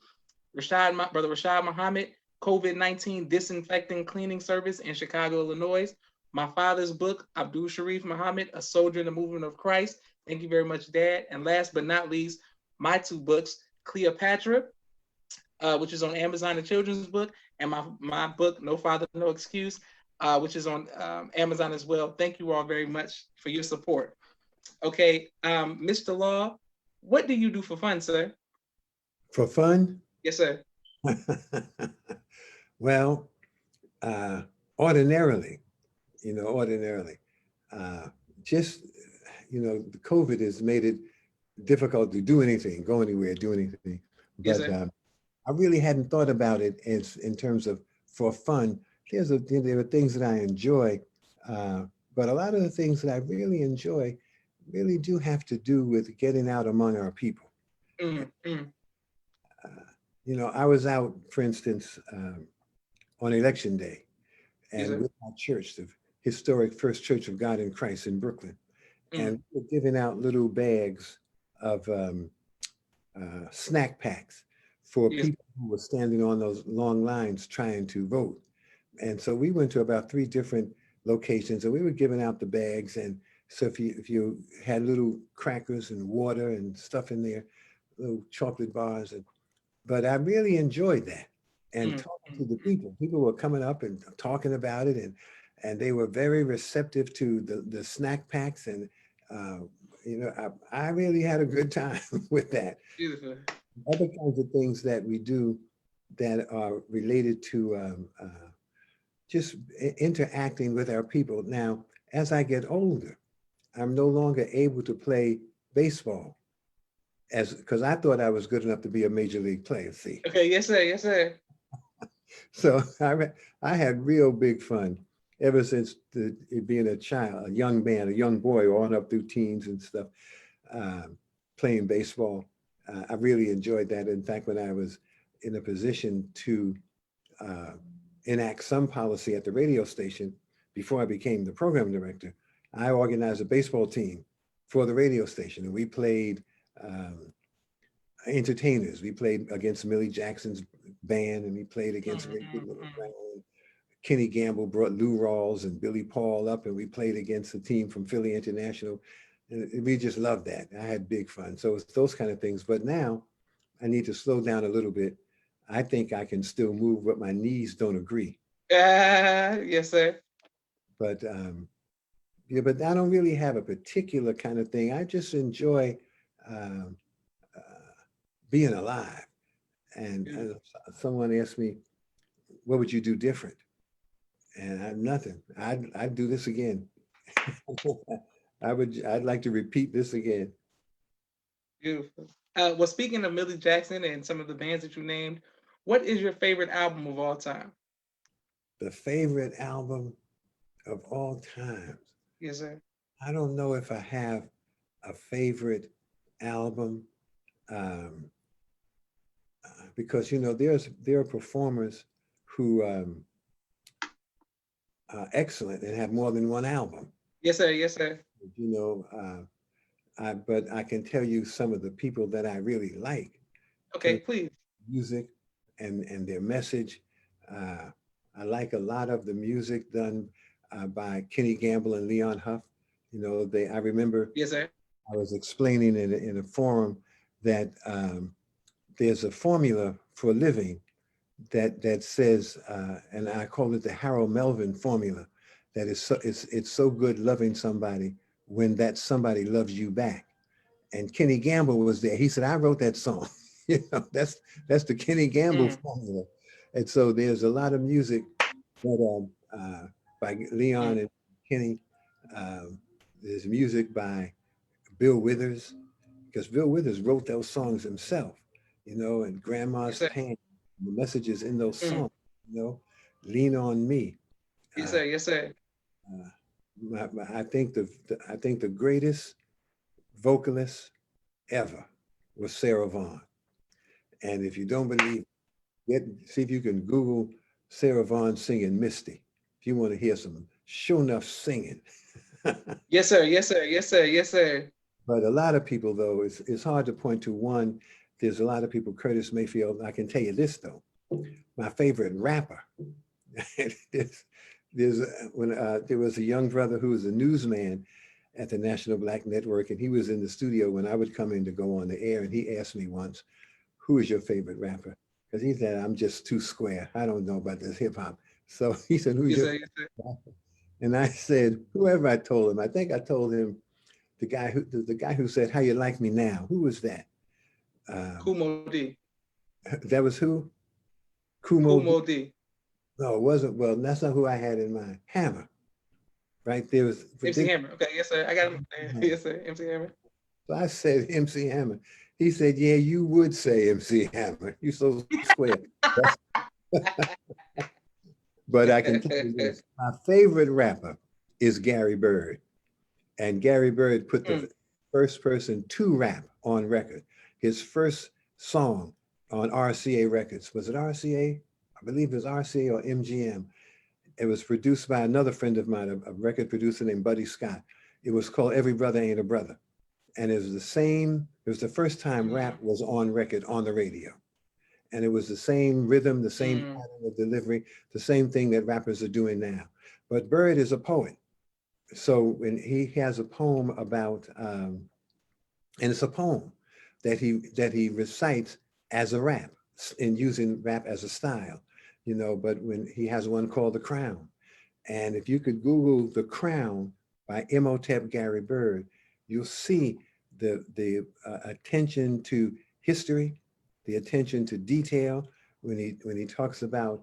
Brother Rashad Muhammad, COVID-19 Disinfecting Cleaning Service in Chicago, Illinois. My father's book, Abdul Sharif Muhammad, A Soldier in the Movement of Christ. Thank you very much, Dad. And last but not least, my two books, Cleopatra, which is on Amazon, a children's book, and my book, No Father, No Excuse, which is on Amazon as well. Thank you all very much for your support. Okay, Mr. Law, what do you do for fun, sir? For fun? Yes, sir. Well, uh, ordinarily, ordinarily, uh, just, the COVID has made it difficult to do anything, go anywhere, do anything. Yes, But sir. I really hadn't thought about it as in terms of for fun. There are things that I enjoy, uh, but a lot of the things that I really enjoy really do have to do with getting out among our people. Mm, mm. Uh, I was out, for instance, on election day, Yes, and sir. with my church, the historic First Church of God in Christ in Brooklyn, Mm, and we were giving out little bags of snack packs for yes. people who were standing on those long lines trying to vote. And so we went to about 3 different locations, and we were giving out the bags. And so if you had little crackers and water and stuff in there, little chocolate bars, but I really enjoyed that. And Mm, talking to mm, the mm. people were coming up and talking about it, and they were very receptive to the snack packs. And uh, I really had a good time with that. Beautiful. Other kinds of things that we do that are related to just interacting with our people. Now, as I get older, I'm no longer able to play baseball as because I thought I was good enough to be a major league player. See, Okay. Yes, sir. Yes, sir. so I had real big fun ever since being a child, a young man, a young boy, on up through teens and stuff, playing baseball. I really enjoyed that. In fact, when I was in a position to uh, enact some policy at the radio station before I became the program director, I organized a baseball team for the radio station, and we played entertainers. We played against Millie Jackson's band, and we played Mm, against Ray mm, Goodman mm. Brown. Kenny Gamble brought Lou Rawls and Billy Paul up, and we played against a team from Philly International. And we just loved that. I had big fun. So it's those kind of things. But now I need to slow down a little bit. I think I can still move, but my knees don't agree. Yes, sir. But yeah, but I don't really have a particular kind of thing. I just enjoy um, uh, being alive. And Beautiful. someone asked me, "What would you do different?" And nothing. I'd do this again. I'd like to repeat this again. Beautiful. Well, speaking of Millie Jackson and some of the bands that you named, what is your favorite album of all time? The favorite album of all times. Yes, sir. I don't know if I have a favorite album, um, because there are performers who are excellent and have more than one album. Yes, sir. Yes, sir. You know, but I can tell you some of the people that I really like in Okay, terms please. of music and their message. Uh, I like a lot of the music done by Kenny Gamble and Leon Huff. I remember Yes, sir. I was explaining in a forum that there's a formula for living that says, and I call it the Harold Melvin formula, that it's so good loving somebody when that somebody loves you back. And Kenny Gamble was there. He said, "I wrote that song." That's the Kenny Gamble Mm, formula. And so there's a lot of music that by Leon mm. and Kenny. Um, there's music by Bill Withers, because Bill Withers wrote those songs himself, and Yes, Grandma's sir. Pain, the messages in those Mm. songs, Lean on Me. Yes, Uh, sir. Yes, sir. uh, I think the greatest vocalist ever was Sarah Vaughan. And if you don't believe, see if you can Google Sarah Vaughan singing Misty. If you want to hear some sure enough singing. Yes, sir. Yes, sir. Yes, sir. Yes, sir. But a lot of people, though, it's hard to point to one. There's a lot of people, Curtis Mayfield. I can tell you this, though. My favorite rapper. There was a young brother who was a newsman at the National Black Network, and he was in the studio when I would come in to go on the air, and he asked me once, "Who is your favorite rapper?" Because he said, "I'm just too square. I don't know about this hip hop." So he said, "Who's Yes, your sir. favorite Yes, sir. rapper?" And I said, "Whoever." I told him. I think I told him the guy who said, "How you like me now?" Who was that? Um, Kumo D. That was who? Kumo. Kumo D. No, it wasn't. Well, that's not who I had in mind. Hammer, right? There was, but MC then Hammer. Okay, yes, sir. I got him. Yes, sir. MC Hammer. so I said MC Hammer. He said, "Yeah, you would say MC Hammer. You so square." That's- but I can tell you this: my favorite rapper is Gary Bird, and Gary Bird put the Mm, first person to rap on record. His first song on RCA Records, was it RCA? I believe it was RCA or MGM. It was produced by another friend of mine, a record producer named Buddy Scott. It was called Every Brother Ain't a Brother. And it was the same, it was the first time rap was on record on the radio. And it was the same rhythm, the same mm, pattern of delivery, the same thing that rappers are doing now. But Bird is a poet. So when he has a poem about, and it's a poem that he recites as a rap and using rap as a style, but when he has one called The Crown. And if you could Google The Crown by Imhotep Gary Bird, you'll see the attention to history, the attention to detail. When he talks about,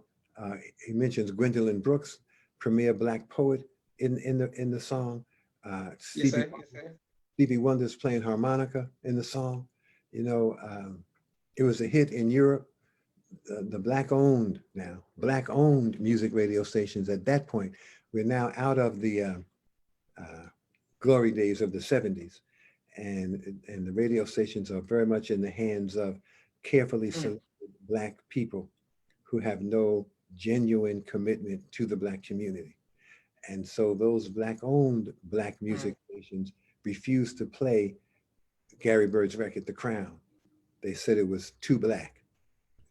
he mentions Gwendolyn Brooks, premier Black poet in the song. yes, Stevie sir. Yes, sir. Stevie Wonder's playing harmonica in the song. You know, it was a hit in Europe. The black owned music radio stations at that point. We're now out of the uh, glory days of the 70s. And the radio stations are very much in the hands of carefully Mm, selected Black people who have no genuine commitment to the Black community. And so those Black owned Black mm, music stations refused to play Gary Bird's record, The Crown. They said it was too Black.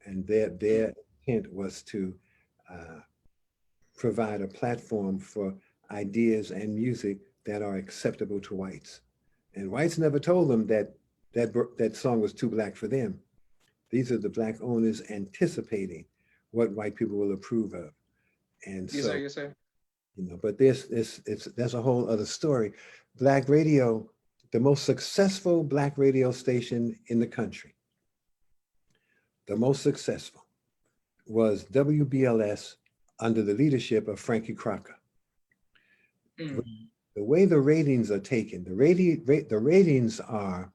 And mm. their intent was to uh, provide a platform for ideas and music that are acceptable to whites. And whites never told them that song was too Black for them. These are the Black owners anticipating what white people will approve of. And Yes, sir. so, Yes, sir. but that's a whole other story. Black radio, the most successful Black radio station in the country, the most successful was WBLS under the leadership of Frankie Crocker. Mm, The way the ratings are taken, the ratings are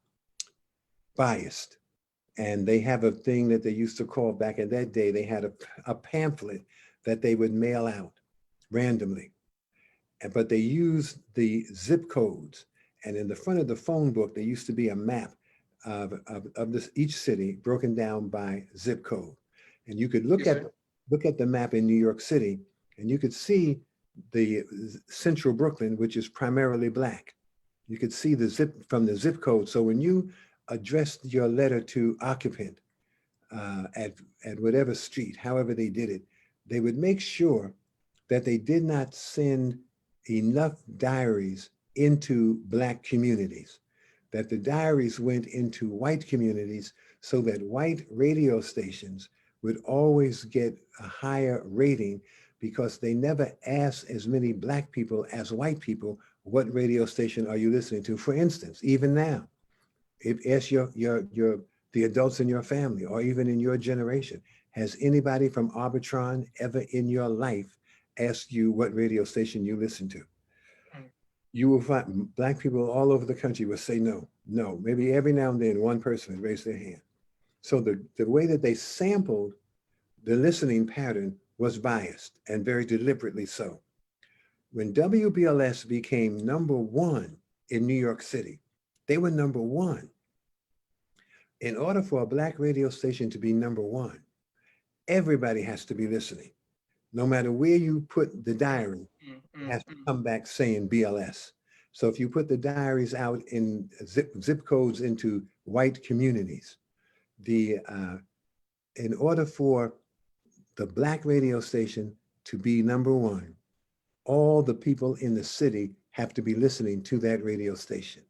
biased. And they have a thing that they used to call, back in that day, they had a pamphlet that they would mail out randomly. But they used the zip codes. And in the front of the phone book, there used to be a map of each city broken down by zip code. And you could yes, sir. look at the map in New York City, and you could see the central Brooklyn, which is primarily Black. You could see the zip from the zip code. So when you addressed your letter to occupant at whatever street, however they did it, they would make sure that they did not send enough diaries into Black communities, that the diaries went into white communities so that white radio stations would always get a higher rating, because they never asked as many Black people as white people, what radio station are you listening to? For instance, even now, if ask the adults in your family or even in your generation, has anybody from Arbitron ever in your life asked you what radio station you listen to? Mm, You will find Black people all over the country will say no, no. Maybe every now and then one person would raise their hand. So the way that they sampled the listening pattern was biased, and very deliberately so. When WBLS became number one in New York City, they were number one. In order for a Black radio station to be number one, everybody has to be listening. No matter where you put the mm, diary, mm, it mm, has to mm. come back saying BLS. So if you put the diaries out in zip codes into white communities, in order for the Black radio station to be number one, all the people in the city have to be listening to that radio station.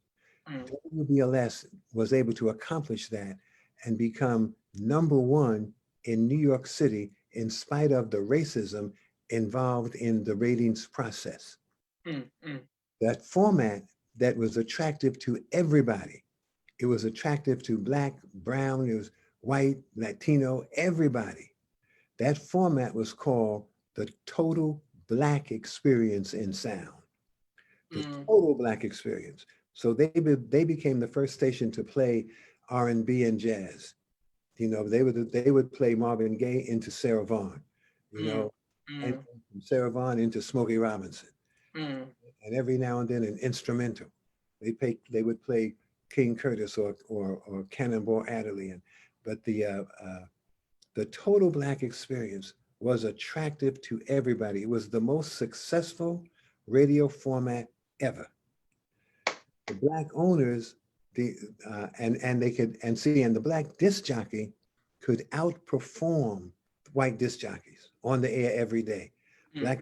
Mm. WBLS was able to accomplish that and become number one in New York City in spite of the racism involved in the ratings process. Mm, mm, That format that was attractive to everybody. It was attractive to Black, brown, it was white, Latino, everybody. That format was called the Total Black Experience in Sound. The Mm, Total Black Experience. So they became the first station to play R&B and jazz. You know, they would play Marvin Gaye into Sarah Vaughan, you mm, know, and mm, from Sarah Vaughan into Smokey Robinson, mm, and every now and then an instrumental. They would play King Curtis or Cannonball Adderley, but the Total Black Experience was attractive to everybody. It was the most successful radio format ever. The Black owners, the and they could and see, and the Black disc jockey could outperform white disc jockeys on the air every day. mm,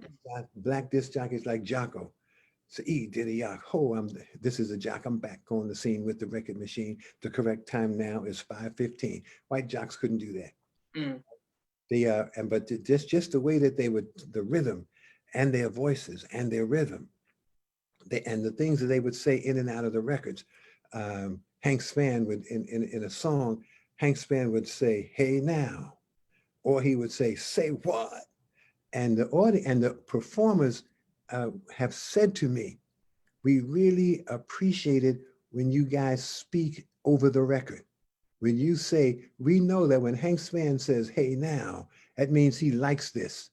Black disc jockeys like Jocko. So diddy yak, ho, this is a jock, I'm back on the scene with the record machine. The correct time now is 5:15. White jocks couldn't do that. mm, But just the way that they would, the rhythm and their voices and their rhythm, and the things that they would say in and out of the records. Hank Spann would, in a song, Hank Spann would say, "Hey now," or he would say what? And the performers have said to me, we really appreciate it when you guys speak over the record. When you say, we know that when Hank Spann says, "Hey now," that means he likes this.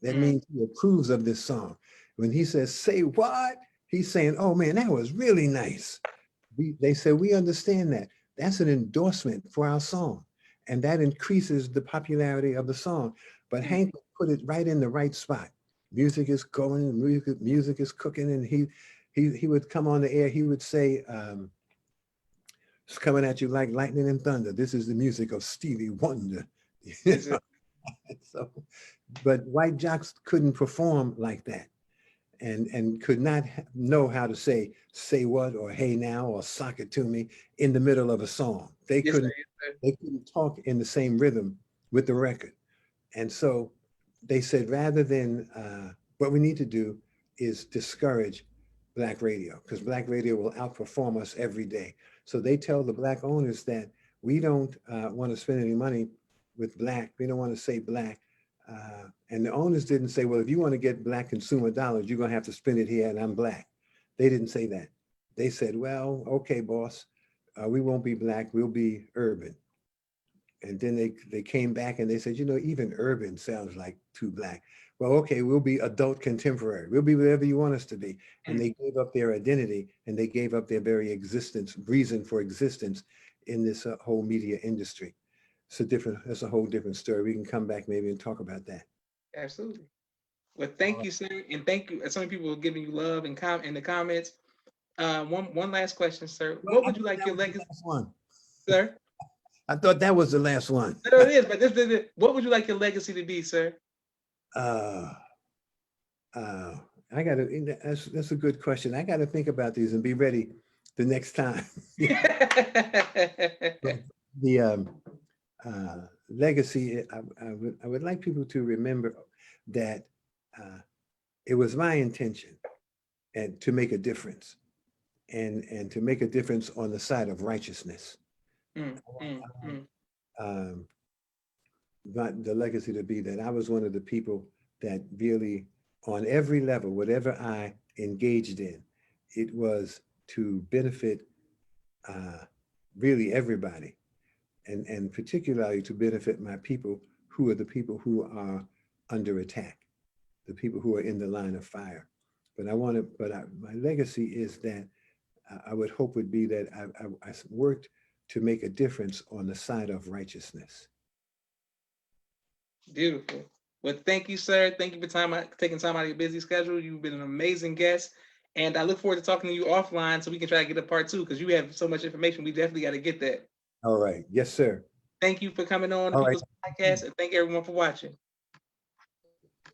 That mm, means he approves of this song. When he says, "Say what?" he's saying, "Oh man, that was really nice." They say, "We understand that." That's an endorsement for our song. And that increases the popularity of the song. But mm. Hank put it right in the right spot. Music is going, music is cooking, and he would come on the air, he would say, "It's coming at you like lightning and thunder. This is the music of Stevie Wonder." Is it? So, but white jocks couldn't perform like that, and could not know how to say what, or "Hey now," or "Sock it to me" in the middle of a song. Yes, sir. Yes, sir. They couldn't talk in the same rhythm with the record. And so they said, rather than what we need to do is discourage Black radio, because Black radio will outperform us every day. So they tell the Black owners that we don't want to spend any money with Black. We don't want to say Black. And the owners didn't say, well, if you want to get Black consumer dollars, you're going to have to spend it here, and I'm Black. They didn't say that. They said, well, okay, boss, we won't be Black, we'll be urban. And then they came back and they said, even urban sounds like too Black. Well, okay, we'll be adult contemporary. We'll be whatever you want us to be. And Mm. they gave up their identity, and they gave up their very existence, reason for existence in this whole media industry. That's a whole different story. We can come back maybe and talk about that. Absolutely. Well, thank you, sir, and thank you. So many people are giving you love and in the comments. One last question, sir. Well, What I would you thought like that your was the legacy, last one. sir? I thought that was the last one. No, it is, but what would you like your legacy to be, sir? Uh, uh, that's a good question. I got to think about these and be ready the next time. But the legacy, I would like people to remember that it was my intention and to make a difference, and to make a difference on the side of righteousness. Mm, mm, mm. Um, but the legacy to be that I was one of the people that really, on every level, whatever I engaged in, it was to benefit really everybody, and particularly to benefit my people, who are the people who are under attack, the people who are in the line of fire. But my legacy is that I would hope would be that I worked to make a difference on the side of righteousness. Beautiful. Well, thank you, sir. Thank you for taking time out of your busy schedule. You've been an amazing guest, and I look forward to talking to you offline so we can try to get a part two, because you have so much information. We definitely got to get that. All right. Yes, sir. Thank you for coming on the All right. People's Podcast, and thank everyone for watching.